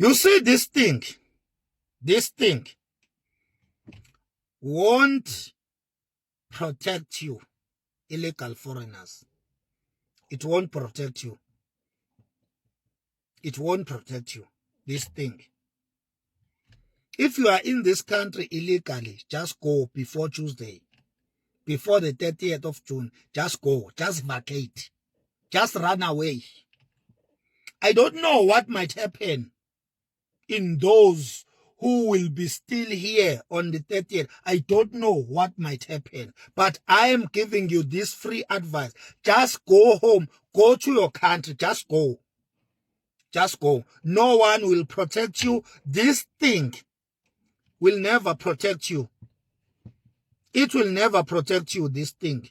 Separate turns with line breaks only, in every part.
You see, this thing won't protect you, illegal foreigners. It won't protect you. It won't protect you, this thing. If you are in this country illegally, just go before Tuesday. Before the 30th of June, just go. Just vacate. Just run away. I don't know what might happen in those who will be still here on the 30th. I don't know what might happen. But I am giving you this free advice. Just go home. Go to your country. Just go. Just go. No one will protect you. This thing will never protect you. It will never protect you, this thing.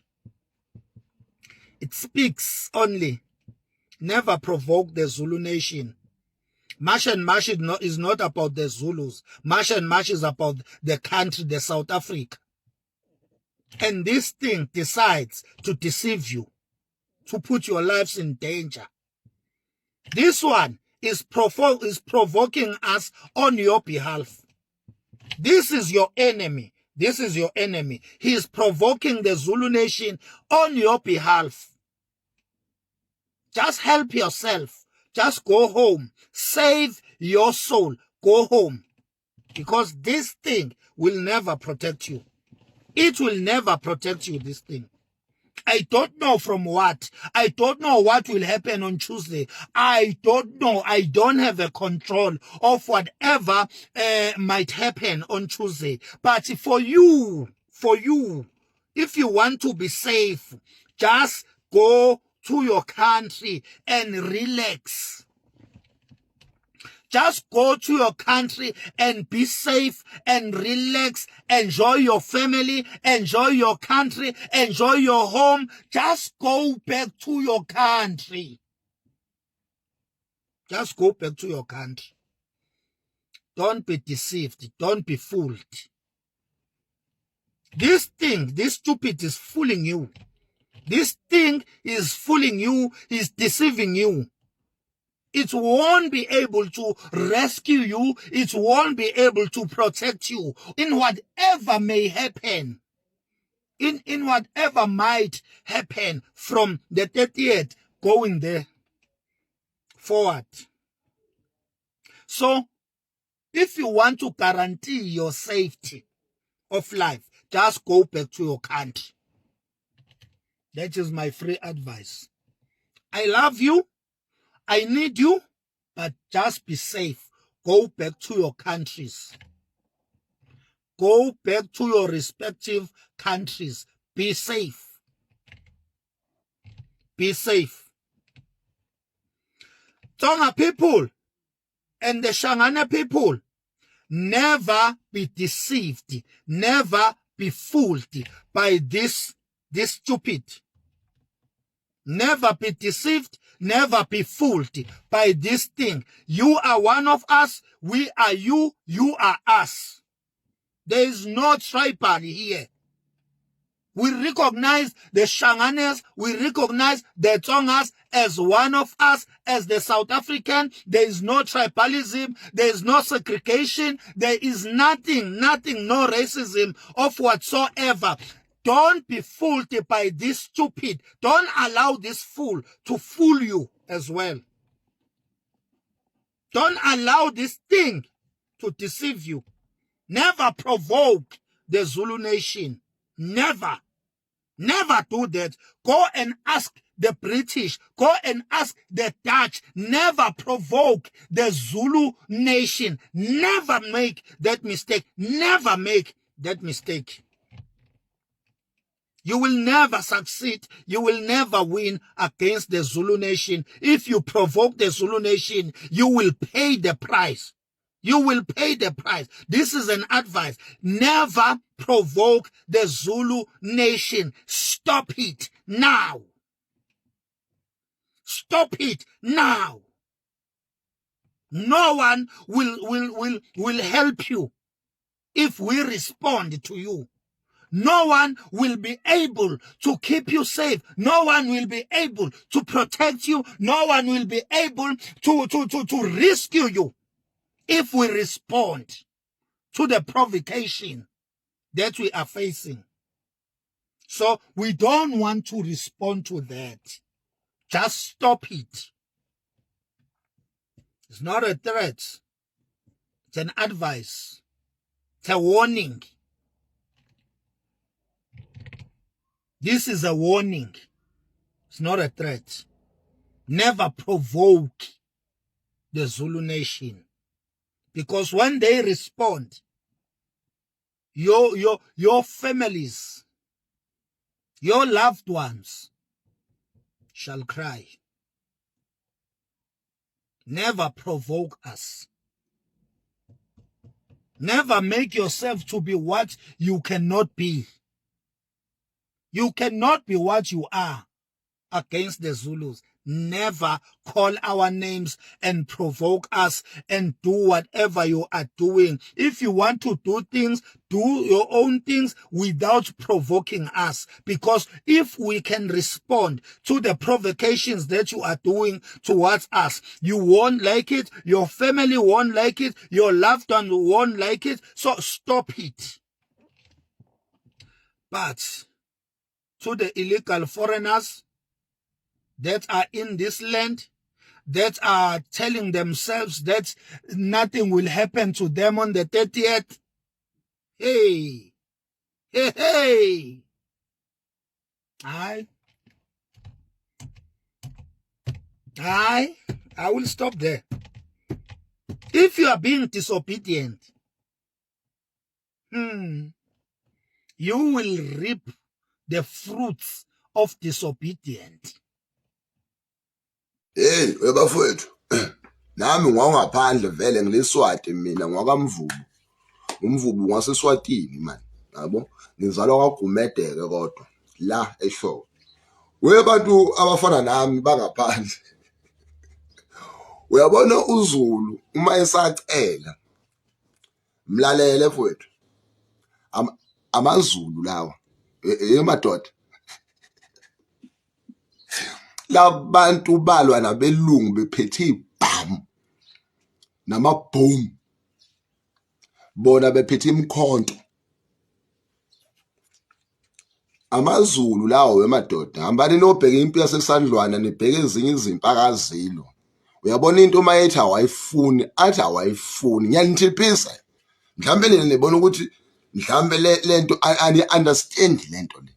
It speaks only. Never provoke the Zulu nation. Mash and Mash is not about the Zulus. Mash and Mash is about the country, the South Africa. And this thing decides to deceive you, to put your lives in danger. This one is provoking us on your behalf. This is your enemy. This is your enemy. He is provoking the Zulu nation on your behalf. Just help yourself. Just go home. Save your soul. Go home. Because this thing will never protect you. It will never protect you, this thing. I don't know from what. I don't know what will happen on Tuesday. I don't know. I don't have a control of whatever might happen on Tuesday. But for you, if you want to be safe, just go to your country and relax. Just go to your country and be safe and relax. Enjoy your family. Enjoy your country. Enjoy your home. Just go back to your country. Just go back to your country. Don't be deceived. Don't be fooled. This thing, this stupid is fooling you. This thing is fooling you, is deceiving you. It won't be able to rescue you. It won't be able to protect you in whatever may happen. In whatever might happen from the 30th going there forward. So, if you want to guarantee your safety of life, just go back to your country. That is my free advice. I love you. I need you, but just be safe. Go back to your countries. Go back to your respective countries. Be safe. Be safe. Tonga people and the Shangana people, never be deceived. Never be fooled by this stupid. Never be deceived. Never be fooled by this thing. You are one of us. We are you. You are us. There is no tribal here. We recognize the Shanganes. We recognize the Tongas as one of us, as the South African. There is no tribalism. There is no segregation. There is nothing, no racism of whatsoever. Don't be fooled by this stupid. Don't allow this fool to fool you as well. Don't allow this thing to deceive you. Never provoke the Zulu nation. Never. Never do that. Go and ask the British. Go and ask the Dutch. Never provoke the Zulu nation. Never make that mistake. Never make that mistake. You will never succeed. You will never win against the Zulu nation. If you provoke the Zulu nation, you will pay the price. You will pay the price. This is an advice. Never provoke the Zulu nation. Stop it now. Stop it now. No one will help you if we respond to you. No one will be able to keep you safe. No one will be able to protect you. No one will be able to rescue you. if we respond to the provocation that we are facing. So we don't want to respond to that. Just stop it. It's not a threat. It's an advice. It's a warning. This is a warning. It's not a threat. Never provoke the Zulu nation. Because when they respond, your families, your loved ones shall cry. Never provoke us. Never make yourself to be what you cannot be. You cannot be what you are against the Zulus. Never call our names and provoke us and do whatever you are doing. If you want to do things, do your own things without provoking us. Because if we can respond to the provocations that you are doing towards us, you won't like it, your family won't like it, your loved one won't like it. So stop it. But to the illegal foreigners that are in this land, that are telling themselves that nothing will happen to them on the 30th. Hey, hey, hey. I will stop there. If you are being disobedient, you will reap the fruits of disobedience.
Hey, webafowethu. Nami ngwangaphandle vele ngiliswati mina ngwakamvubu. Umvubu ngaseSwatini man. Yabo? Ngizalwa kwaGumedeke kodwa la eShowe. Webantu abafana nami bangaphandle. Uyabona uZulu uma esacela. Mlalele mfowethu. AmaZulu lawa. Emadoda. Labantu balwa nabelungu bephethe ibhamu namabhomu. Bona bephethe imkhonto. AmaZulu lawo wemadoda hambani nobheka impi yaseSandlwana nibheke ezinye izimpakazilo. Uyabona into mayethi awayifuni athi awayifuni ngiyanithiphisa. Mhlambe nina nibona ukuthi mhlambe lento ani understand lento le.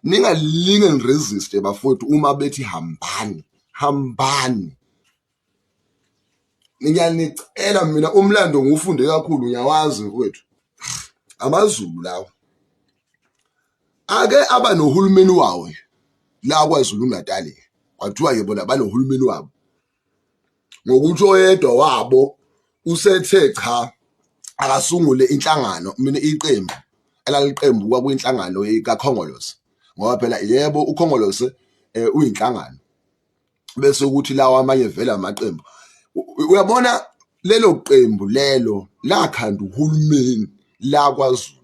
Ningalinge niresist bafowethu uma bethi hambani. Hambani. Ngiyanicela mina umlando ngiufunde kakhulu ngiyawazi mfowethu. AmaZulu lawo ake aba nohulumeni wawo la kwaZulu Natal kwathiwa yebona banohulumeni wabo ngokuthi oyedwa wabo usethe cha akasungule inhlangano mina iqembu elaliqembu kwakuyinhlangano kaKhongolose ngoba phela yebo uKhongolose uyinhlangano bese ukuthi lawa amanye vela amaqembu uyabona lelo qembu lelo lakhanda uhulumeni la kwaZulu.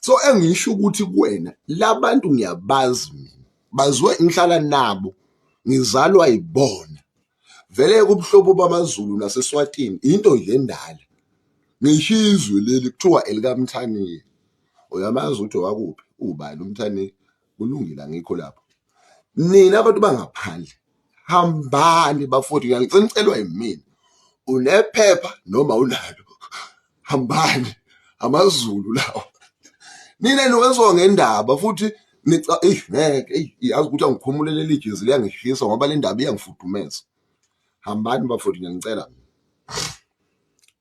So engisho ukuthi kuwena labantu ngiyabazi mina baziwe ngihlala nabo ngizalwa yibona vele kubuhlobo bamaZulu naseSwatini into nje endala ngishizwe leli kuthiwa elikaMthaniya uyamazi ukuthi wakuphi ubani uMthaniya kulungile ngikho lapho nina abantu bangaphandle hambani bafowethu ngiyanicencelwa yimina unephepha noma unalo hambani AmaZulu lawo nina niwezwa ngendaba futhi nica ngeke yazi ukuthi angikhumulele lijezi liyangishisa ngoba le ndaba iyangifudumeza. Hambani bafowethu ngiyanicela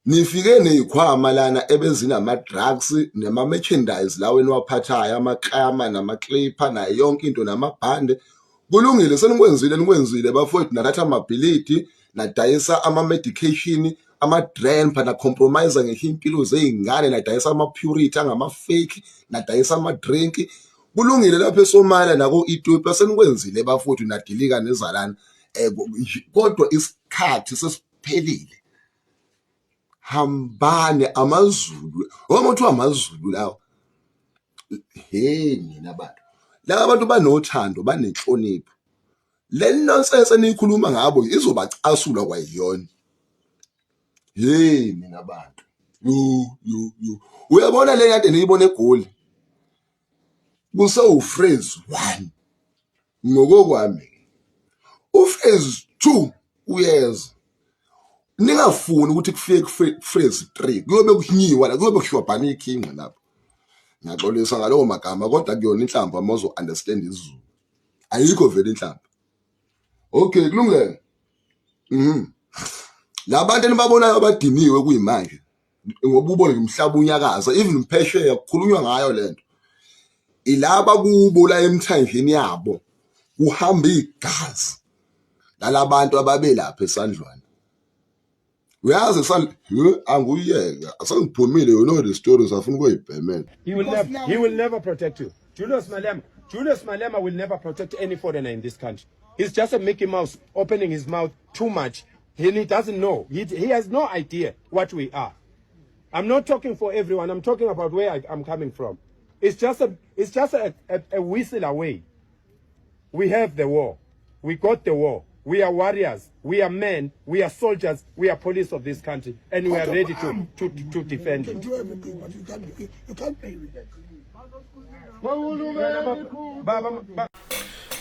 nifike nezikhwama lana ebezinama drugs nema merchandise lawo eniwaphathayo amaklama namaclipper nayo yonke into namabhande kulungile senikwenzile bafowethu nalatha amabhilidi nadayisa ama medication ama-dramper na-compromise ngisho impilo zey'ngane nadayisa ama-purity angama-fake nadayisa ama-drink kulungile lapho eSomalia nako-Ethiopia senikwenzile bafowethu nadilika nezalana kodwa isikhathi sesiphelile. Hambani AmaZulu ngokuthi AmaZulu lawo hey nina bantu laba bantu banothando banenhlonipho le nonsense enikhuluma ngabo izobacasula kwayiyona. Hey mina bantu, yo uyabona le kade niyibona eGoli kusewu-phase 1 ngokokwami. U-phase 2 uyeza, ningafuni ukuthi kufike ku-phase 3 kuyobe kuhinyiwa la, kuyobe kushwabhana ikhinqa lapho. Ngiyaxolisa ngalowo magama kodwa kuyona inhlamba uma uzo-understand isiZulu, ayikho vele inhlamba. Okay, kulungile. Labantu enibabonayo abadiniwe kuyimanje ngoba ubone umhlaba unyakaza, even mphesheya kukhulunywa ngayo lento, ilaba kubo la emthanjeni yabo uhamba igazi lalabantu ababelapha esandlwana. Uyazi anguyeka asangiphumile, you know the stories afuna ukuyibhemela.
He will never protect you. Julius Malema will never protect any foreigner in this country. He's just a Mickey Mouse opening his mouth too much. He doesn't know. He has no idea what we are. I'm not talking for everyone. I'm talking about where I'm coming from. It's just a whistle away. We have the war. We got the war. We are warriors. We are men. We are soldiers. We are police of this country, and we are ready to defend it.
Do everything, but you can't pay with that.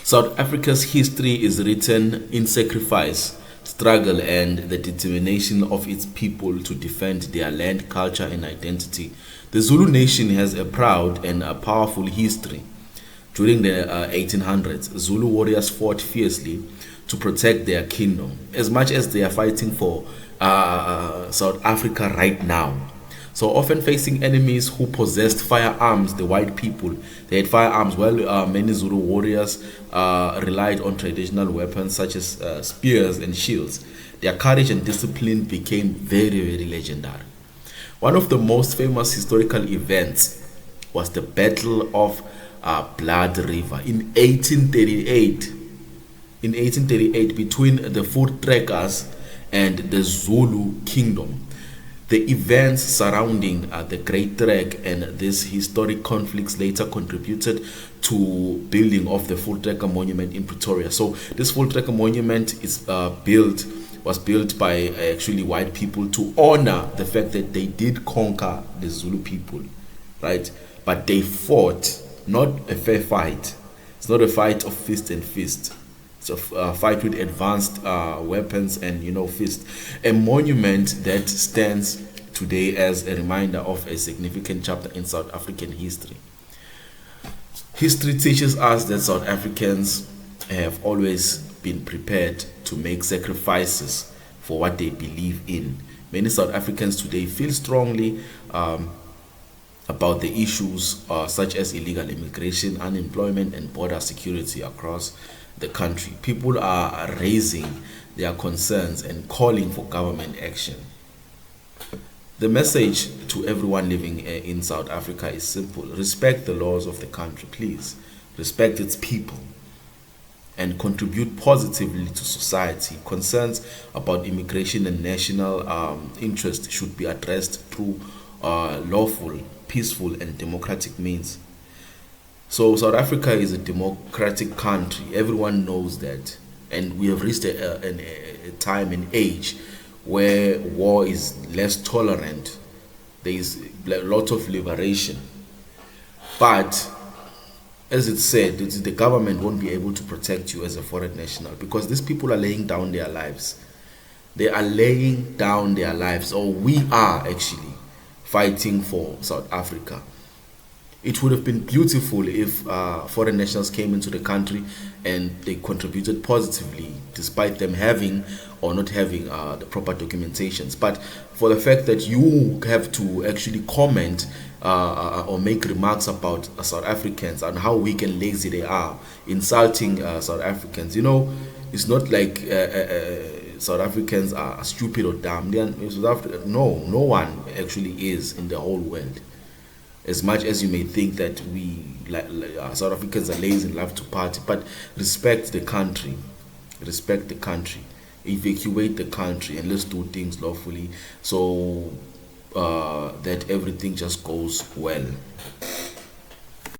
South Africa's history is written in sacrifice, struggle, and the determination of its people to defend their land, culture, and identity. The Zulu nation has a proud and a powerful history. During the 1800s, Zulu warriors fought fiercely to protect their kingdom, as much as they are fighting for South Africa right now. So often facing enemies who possessed firearms, the white people, they had firearms, while many Zulu warriors relied on traditional weapons such as spears and shields. Their courage and discipline became very, very legendary. One of the most famous historical events was the Battle of Blood River in 1838. In 1838, between the Voortrekkers and the Zulu kingdom. The events surrounding the Great Trek and these historic conflicts later contributed to building of the Voortrekker Monument in Pretoria. So this Voortrekker Monument was built by actually white people to honor the fact that they did conquer the Zulu people, right? But they fought, not a fair fight. It's not a fight of fist and fist. It's a fight with advanced weapons and fists. A monument that stands today as a reminder of a significant chapter in South African history. History teaches us that South Africans have always been prepared to make sacrifices for what they believe in. Many South Africans today feel strongly about the issues such as illegal immigration, unemployment, and border security across the country. People are raising their concerns and calling for government action. The message to everyone living in South Africa is simple. Respect the laws of the country, please. Respect its people and contribute positively to society. Concerns about immigration and national interest should be addressed through lawful, peaceful, and democratic means. So South Africa is a democratic country. Everyone knows that. And we have reached a time and age where war is less tolerant. There is a lot of liberation. But as it said, the government won't be able to protect you as a foreign national because these people are laying down their lives. They are laying down their lives, or we are actually fighting for South Africa. It would have been beautiful if foreign nationals came into the country and they contributed positively, despite them having or not having the proper documentations. But for the fact that you have to actually comment or make remarks about South Africans and how weak and lazy they are, insulting South Africans, it's not like South Africans are stupid or dumb. No one actually is in the whole world. As much as you may think that we South Africans are lazy and love to party, but respect the country, evacuate the country, and let's do things lawfully so that everything just goes well.